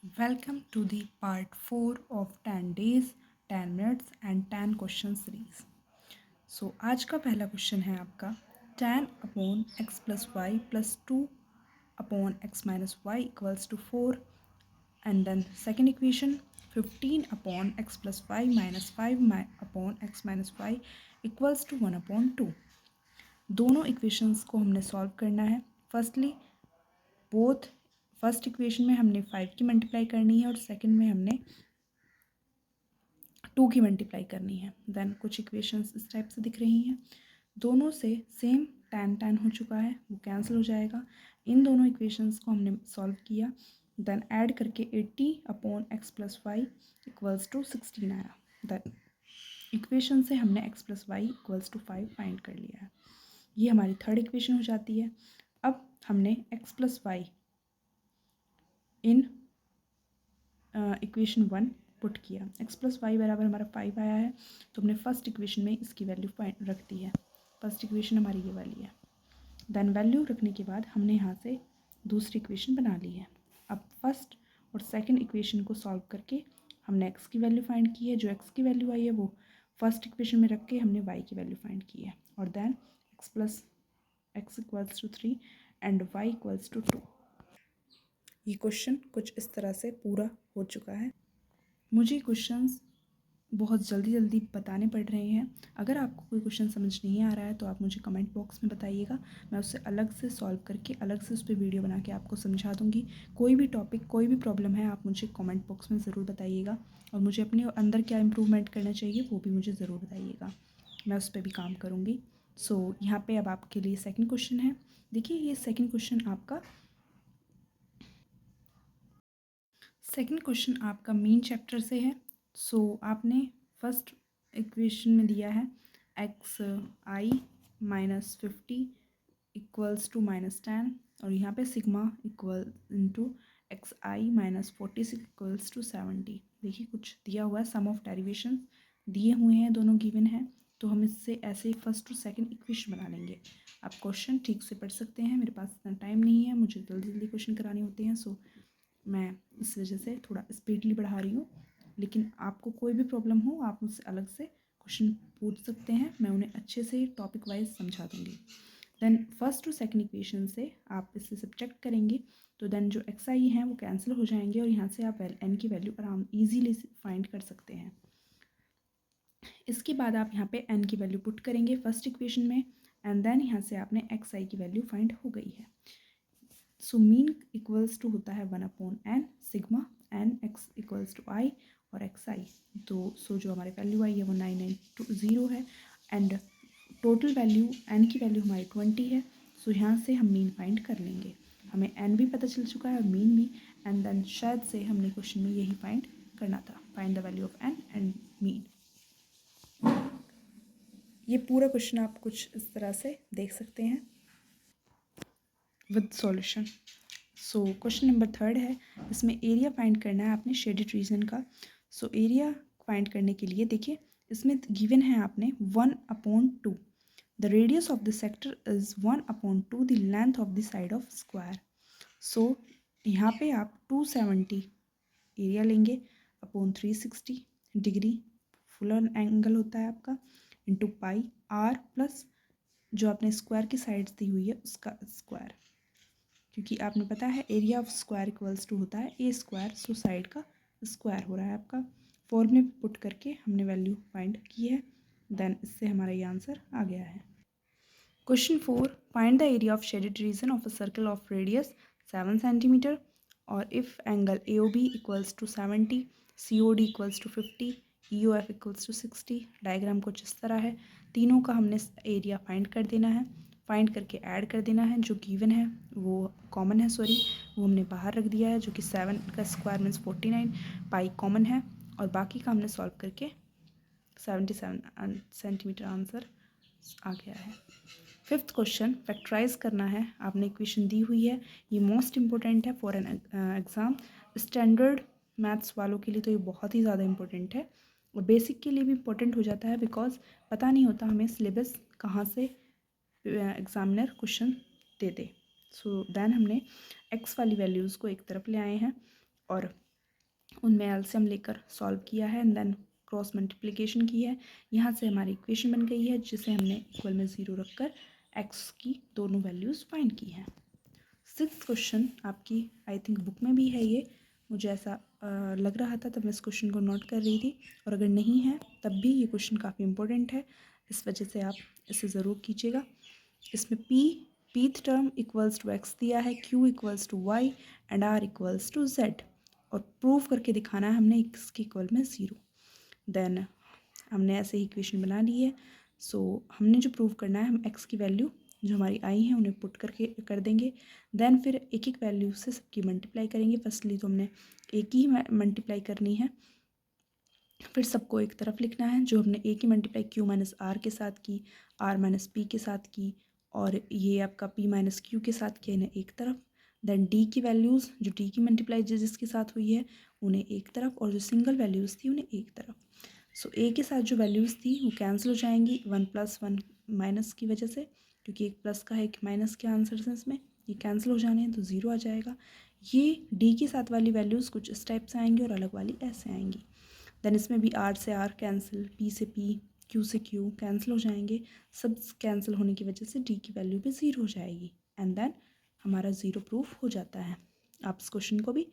Welcome to the part 4 of 10 days, 10 minutes and 10 question series. So आज का पहला question है आपका 10 upon x plus y plus 2 upon x minus y equals to 4 and then second equation 15 upon x plus y minus 5 upon x minus y equals to 1 upon 2. दोनों equations को हमने solve करना है. फर्स्टली फर्स्ट इक्वेशन में हमने 5 की multiply करनी है और सेकंड में हमने 2 की मल्टीप्लाई करनी है. देन कुछ इक्वेशंस इस टाइप से दिख रही हैं. दोनों से सेम tan हो चुका है, वो कैंसिल हो जाएगा. इन दोनों इक्वेशंस को हमने सॉल्व किया. देन ऐड करके 80 upon x plus y equals to 16 आया. देन इक्वेशन से हमने x plus y equals to 5 find कर लिया है. ये हमारी थर्ड इक्वेशन हो जाती है. अब हमने x plus y in equation 1 put किया. x प्लस वाई बराबर हमारा 5 आया है, तो हमने फर्स्ट इक्वेशन में इसकी वैल्यू रख दी है. फर्स्ट इक्वेशन हमारी ये वाली है. देन वैल्यू रखने के बाद हमने यहाँ से दूसरी इक्वेशन बना ली है. अब फर्स्ट और सेकंड इक्वेशन को सॉल्व करके हमने x की वैल्यू फाइंड की है. जो x की वैल्यू आई है वो फर्स्ट इक्वेशन में रख के हमने y की वैल्यू फाइंड की है. और then x plus x equals to 3 and y equals to 2. ये क्वेश्चन कुछ इस तरह से पूरा हो चुका है. मुझे क्वेश्चंस बहुत जल्दी बताने पड़ रहे हैं. अगर आपको कोई क्वेश्चन समझ नहीं आ रहा है तो आप मुझे कमेंट बॉक्स में बताइएगा. मैं उससे अलग से सॉल्व करके अलग से उस पर वीडियो बना के आपको समझा दूंगी. कोई भी टॉपिक, कोई भी प्रॉब्लम है, आप मुझे कमेंट बॉक्स में ज़रूर बताइएगा. और मुझे अपने अंदर क्या इम्प्रूवमेंट करना चाहिए वो भी मुझे ज़रूर बताइएगा. मैं उस पर भी काम करूँगी. सो यहाँ पर अब आपके लिए सेकेंड क्वेश्चन है. देखिए, ये सेकेंड क्वेश्चन आपका मेन चैप्टर से है. सो आपने फर्स्ट इक्वेशन में दिया है x i minus 50 equals to -10 और यहाँ पे sigma equal into x i minus 46 equals to 70. देखिए, कुछ दिया हुआ है, सम ऑफ डेरिवेशन दिए हुए हैं, दोनों गिवन हैं. तो हम इससे ऐसे फर्स्ट और सेकंड इक्वेशन बना लेंगे. आप क्वेश्चन ठीक से पढ़ सकते हैं. मेरे पास इतना टाइम नहीं है, मुझे जल्दी क्वेश्चन कराने होते हैं. सो मैं इस वजह से थोड़ा स्पीडली बढ़ा रही हूँ. लेकिन आपको कोई भी प्रॉब्लम हो आप मुझसे अलग से क्वेश्चन पूछ सकते हैं. मैं उन्हें अच्छे से टॉपिक वाइज समझा दूँगी. देन फर्स्ट और सेकंड इक्वेशन से आप इससे सब्ट्रैक्ट करेंगे तो देन जो एक्स आई हैं वो कैंसिल हो जाएंगे और यहाँ से आप एन की वैल्यू आराम ईजीली फाइंड कर सकते हैं. इसके बाद आप यहाँ पे एन की वैल्यू पुट करेंगे फर्स्ट इक्वेशन में एंड देन यहाँ से आपने एक्स आई की वैल्यू फाइंड हो गई है. सो मीन इक्वल्स टू होता है 1 upon N sigma N X equals to I और एक्स आई. तो सो जो हमारी वैल्यू आई है वो 9920 है एंड टोटल वैल्यू एन की वैल्यू हमारी 20 है. सो यहाँ से हम मीन फाइंड कर लेंगे. हमें एन भी पता चल चुका है और मीन भी. एंड देन शायद से हमने क्वेश्चन में यही फाइंड करना था, find the value of n and mean. ये पूरा क्वेश्चन आप कुछ इस तरह से देख सकते हैं with solution. So question number third है. इसमें एरिया फाइंड करना है आपने शेडेड रीजन का. सो एरिया फाइंड करने के लिए देखिए, इसमें गिवन है आपने 1/2. The radius of the sector is 1/2 the length of the side of square. So यहाँ पे आप 270 एरिया लेंगे अपॉन 360 डिग्री फुल एंगल होता है आपका इंटू पाई आर प्लस जो आपने स्क्वायर की साइड्स दी हुई है उसका स्क्वायर. क्योंकि आपने पता है area of square equals to होता है ए स्क्वायर. सो साइड का स्क्वायर हो रहा है आपका. फॉर्मूले पुट करके हमने वैल्यू फाइंड की है. देन इससे हमारा ये आंसर आ गया है. Question 4, find the area of shaded region of a circle of radius 7 centimetre और if angle A O B equals to 70, C O D equals to 50, E O F equals to 60. Diagram कुछ इस तरह है. तीनों का हमने area find कर देना है. फाइंड करके ऐड कर देना है. जो गिवन है वो कॉमन है, वो हमने बाहर रख दिया है, जो कि 7 का स्क्वायर मीन्स 49, पाई कॉमन है और बाकी का हमने सॉल्व करके 77 सेंटीमीटर आंसर आ गया है. फिफ्थ क्वेश्चन, फैक्टराइज करना है. आपने इक्वेशन दी हुई है, ये मोस्ट इंपॉर्टेंट है for an exam. Standard maths वालों के लिए तो ये बहुत ही ज़्यादा इंपॉर्टेंट है और बेसिक के लिए भी इंपॉर्टेंट हो जाता है बिकॉज पता नहीं होता हमें सिलेबस कहाँ से एग्जामिनर क्वेश्चन दे दे. सो देन हमने एक्स वाली वैल्यूज़ को एक तरफ ले आए हैं और उनमें एलसीएम लेकर सॉल्व किया है एंड देन क्रॉस मल्टीप्लिकेशन की है। यहाँ से हमारी इक्वेशन बन गई है जिसे हमने इक्वल में 0 रखकर एक्स की दोनों वैल्यूज़ फाइंड की हैं। सिक्स्थ क्वेश्चन आपकी आई थिंक बुक में भी है ये, मुझे ऐसा लग रहा था तब मैं इस क्वेश्चन को नोट कर रही थी, और अगर नहीं है तब भी ये क्वेश्चन काफ़ी इंपॉर्टेंट है, इस वजह से आप इसे ज़रूर कीजिएगा। इसमें pth term equals to x दिया है, q equals to y and r equals to z, और प्रूव करके दिखाना है हमने एक्स के इक्वल में 0। देन हमने ऐसे ही इक्वेशन बना ली है। सो हमने जो प्रूव करना है, हम एक्स की वैल्यू जो हमारी आई है उन्हें पुट करके कर देंगे। देन फिर एक एक वैल्यू से सबकी मल्टीप्लाई करेंगे। फर्स्टली तो हमने एक ही मल्टीप्लाई करनी है, फिर सबको एक तरफ लिखना है। जो हमने ए की मल्टीप्लाई क्यू माइनस आर के साथ की, आर माइनस पी के साथ की, और ये आपका पी माइनस क्यू के साथ किया, इन्हें एक तरफ। देन डी की वैल्यूज़ जो डी की मल्टीप्लाई जिसके साथ हुई है उन्हें एक तरफ, और जो सिंगल वैल्यूज़ थी उन्हें एक तरफ। सो ए के साथ जो वैल्यूज़ थी वो कैंसिल हो जाएंगी 1 + 1 माइनस की वजह से, क्योंकि एक प्लस का है एक माइनस के आंसर से इसमें ये कैंसिल हो जाने हैं तो 0 आ जाएगा। ये डी के साथ वाली वैल्यूज़ कुछ इस टाइप से आएंगी और अलग वाली ऐसे आएंगी। देन इसमें भी आर से आर कैंसिल, पी से पी, क्यू से क्यू कैंसिल हो जाएंगे। सब कैंसिल होने की वजह से डी की वैल्यू भी 0 हो जाएगी एंड देन हमारा 0 प्रूफ हो जाता है। आप इस क्वेश्चन को भी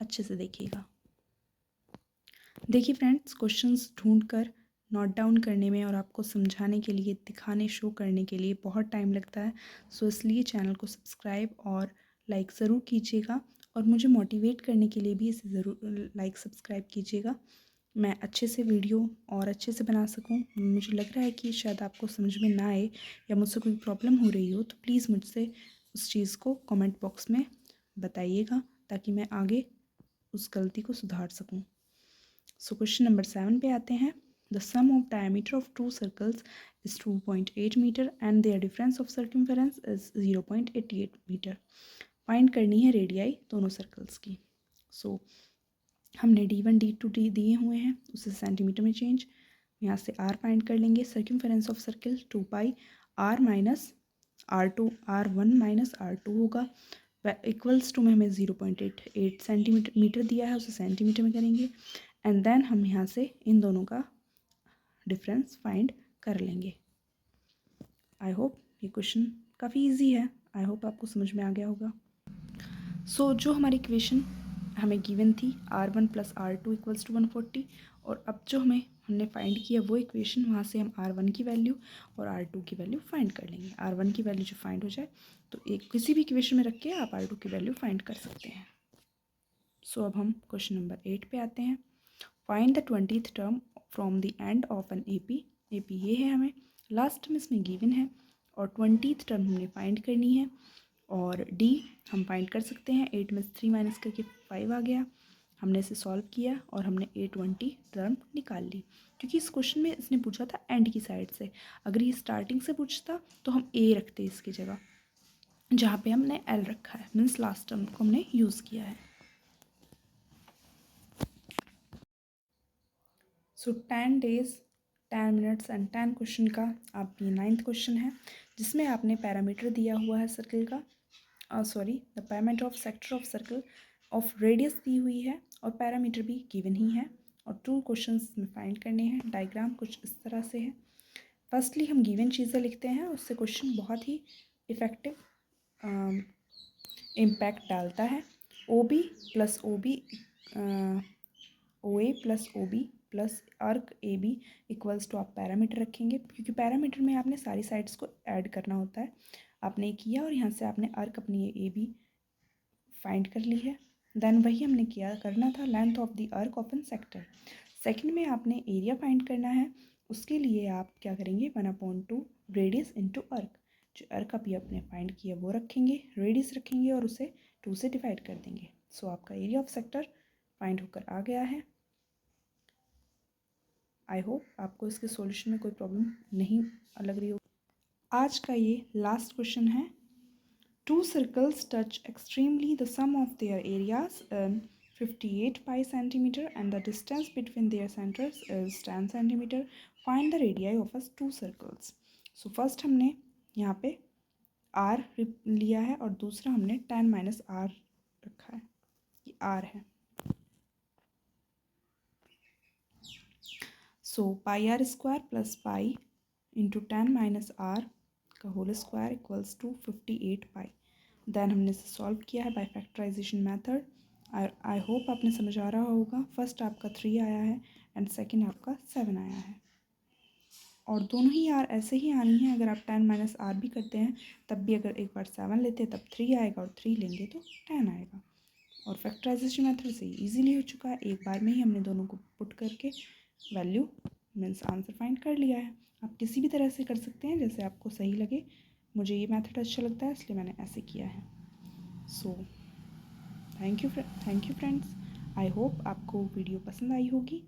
अच्छे से देखिएगा। देखिए फ्रेंड्स, क्वेश्चंस ढूंढकर नोट डाउन करने में और आपको समझाने के लिए, दिखाने, शो करने के लिए बहुत टाइम लगता है। सो इसलिए चैनल को सब्सक्राइब और लाइक ज़रूर कीजिएगा, और मुझे मोटिवेट करने के लिए भी इसे ज़रूर लाइक सब्सक्राइब कीजिएगा, मैं अच्छे से वीडियो और अच्छे से बना सकूं। मुझे लग रहा है कि शायद आपको समझ में ना आए या मुझसे कोई प्रॉब्लम हो रही हो तो प्लीज़ मुझसे उस चीज़ को कमेंट बॉक्स में बताइएगा, ताकि मैं आगे उस गलती को सुधार सकूं। सो क्वेश्चन नंबर 7 पे आते हैं। The sum of diameter of 2 circles is 2.8 metre and their difference of circumference is 0.88 metre. Find करनी है रेडियाई दोनों सर्कल्स की। सो हमने D1 D2 दिए हुए हैं, उसे सेंटीमीटर में चेंज, यहाँ से R फाइंड कर लेंगे। Circumference of circle 2 pi R minus R2, R1 minus R2 होगा। इक्वल्स टू में हमें 0.88 सेंटीमीटर दिया है, उसे सेंटीमीटर में करेंगे एंड देन हम यहाँ से इन दोनों का डिफरेंस फाइंड कर लेंगे। आई होप ये क्वेश्चन काफ़ी इजी है, आई होप आपको समझ में आ गया होगा। सो जो हमारी इक्वेशन हमें गिवन थी R1 + R2 इक्वल्स टू 140, और अब जो हमने फाइंड किया वो इक्वेशन, वहाँ से हम R1 की वैल्यू और R2 की वैल्यू फाइंड कर लेंगे। R1 की वैल्यू जो फाइंड हो जाए तो एक किसी भी इक्वेशन में रख के आप R2 की वैल्यू फाइंड कर सकते हैं। सो अब हम क्वेश्चन नंबर 8 पे आते हैं। Find the 20th term from the end of an AP। AP ये है, हमें लास्ट में इसमें गिवन है, और 20th टर्म हमने फाइंड करनी है। और D हम फाइंड कर सकते हैं, 8 में से 3 माइनस करके 5 आ गया। हमने इसे सॉल्व किया और हमने A20 टर्म निकाल ली, क्योंकि इस क्वेश्चन में इसने पूछा था एंड की साइड से। अगर ये स्टार्टिंग से पूछता तो हम A रखते इसकी जगह, जहाँ पे हमने L रखा है, मीन्स लास्ट टर्म को हमने यूज़ किया है। सो 10 days 10 minutes एंड 10 क्वेश्चन का आपकी 9th क्वेश्चन है, जिसमें आपने पैरामीटर दिया हुआ है सर्कल का, the parameter of sector of circle of radius दी हुई है, और पैरामीटर भी गिवन ही है, और 2 क्वेश्चंस में फाइंड करने हैं। डायग्राम कुछ इस तरह से है। फर्स्टली हम गिवन चीज़ें लिखते हैं, उससे क्वेश्चन बहुत ही इफ़ेक्टिव इम्पैक्ट डालता है। OB + OB OA + OB plus अर्क AB इक्वल्स टू आप पैरामीटर रखेंगे, क्योंकि पैरामीटर में आपने सारी साइड्स को ऐड करना होता है। आपने किया और यहाँ से आपने अर्क अपनी ये AB फाइंड कर ली है। देन वही हमने किया करना था लेंथ ऑफ द अर्क ऑफ एन सेक्टर। सेकंड में आपने एरिया फाइंड करना है, उसके लिए आप क्या करेंगे 1/2 रेडियस इंटू अर्क। जो अर्क अभी आपने फाइंड किया वो रखेंगे, रेडियस रखेंगे और उसे 2 से डिवाइड कर देंगे। सो आपका एरिया ऑफ सेक्टर फाइंड होकर आ गया है। आई होप आपको इसके सॉल्यूशन में कोई प्रॉब्लम नहीं लग रही हो। आज का ये लास्ट क्वेश्चन है। 2 circles touch extremely, the sum of their areas 58 pi centimeter and the distance between their centers is 10 centimeter. Find the radii of us 2 circles. So first हमने यहाँ पे r लिया है और दूसरा हमने 10 - r रखा है, ये r है। So pi R square plus pi into 10 minus R का whole square equals to 58 pi. Then हमने इसे सॉल्व किया है by factorisation method. I hope आपने समझ आ रहा होगा। फर्स्ट आपका 3 आया है एंड सेकंड आपका 7 आया है, और दोनों ही यार ऐसे ही आनी है। अगर आप 10 माइनस आर भी करते हैं तब भी अगर एक बार 7 लेते हैं तब 3 आएगा, और 3 लेंगे तो 10 आएगा। और फैक्टराइजेशन मेथड से इजीली हो चुका है, एक बार में ही हमने दोनों को पुट करके वैल्यू मीन्स आंसर फाइंड कर लिया है। आप किसी भी तरह से कर सकते हैं जैसे आपको सही लगे। मुझे ये मेथड अच्छा लगता है इसलिए मैंने ऐसे किया है। So thank you friends. I hope आपको वीडियो पसंद आई होगी।